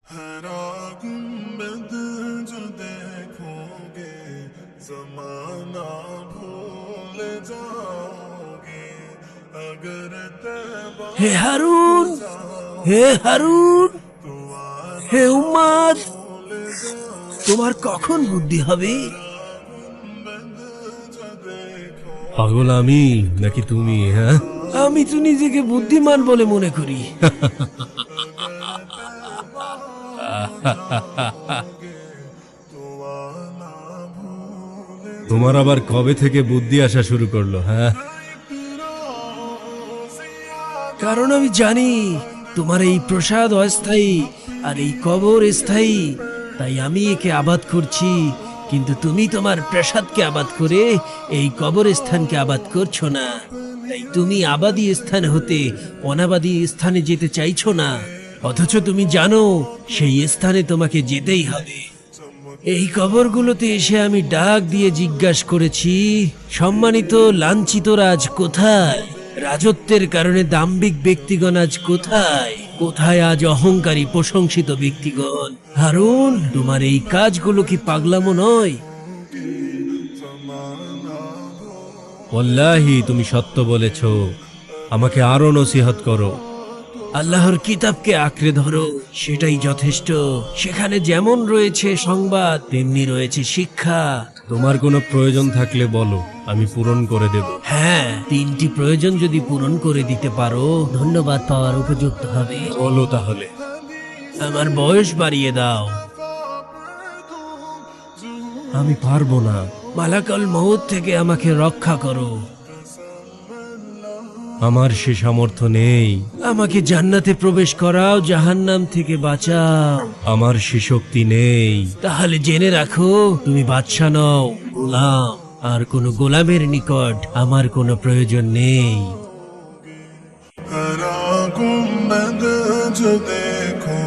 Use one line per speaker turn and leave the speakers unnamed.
हरा गुंबद जो देखोगे जमाना भूल जाओगे अगर तैबा
হে হারুন, হে হারুন, হে উম্মাদ, তোমার কখন বুদ্ধি হবে?
পাগল আমি নাকি তুমি? হ্যাঁ,
আমি তো নিজেকে বুদ্ধিমান বলে মনে করি।
তোমার আবার কবে থেকে বুদ্ধি আসা শুরু করলো? হ্যাঁ,
কারণ আমি জানি তোমার এই প্রসাদ অস্থায়ী আর এই কবর স্থায়ী, তাই আমি একে আবাদ করছি। কিন্তু তুমি তোমার প্রসাদকে আবাদ করে এই কবর স্থানকে আবাদ করছো না। তাই তুমি আবাদী স্থান হতে অনাবাদী স্থানে যেতে চাইছো না, অথচ তুমি জানো সেই স্থানে তোমাকে যেতেই হবে। এই কবরগুলোতে এসে আমি ডাক দিয়ে জিজ্ঞাসা করেছি, সম্মানিত লাঞ্ছিত রাজ কোথায়? রাজত্বের কারণে দাম্ভিক ব্যক্তিগণ আজ কোথায়? কোথায় আজ অহংকারী প্রশংসিত ব্যক্তিগণ? হারুন, তোমার এই কাজগুলো কি পাগলামো নয়?
ওয়াল্লাহি তুমি সত্য বলেছ। আমাকে আরো নসিহত করো।
আল্লাহর কিতাবকে আঁকড়ে ধরো, সেটাই যথেষ্ট। সেখানে যেমন রয়েছে সংবাদ, তেমনি রয়েছে শিক্ষা।
তোমার কোনো প্রয়োজন থাকলে বলো, আমি পূরণ করে দেব।
হ্যাঁ, 3টি প্রয়োজন যদি পূরণ করে দিতে পারো, ধন্যবাদ পাওয়ার উপযুক্ত হবে।
বলো তাহলে।
আমার বয়স বাড়িয়ে দাও।
আমি পারবো না।
মালাকাল মউত থেকে আমাকে রক্ষা করো।
আমার সে সামর্থ্য নেই।
আমাকে জান্নাতে প্রবেশ করাও, জাহান্নাম থেকে বাঁচাও।
আমার সে শক্তি নেই।
তাহলে জেনে রাখো, তুমি বাদশা নও, গোলাম। আর কোনো গোলামের নিকট আমার কোনো প্রয়োজন নেই।
हरा गुंबद जो देखो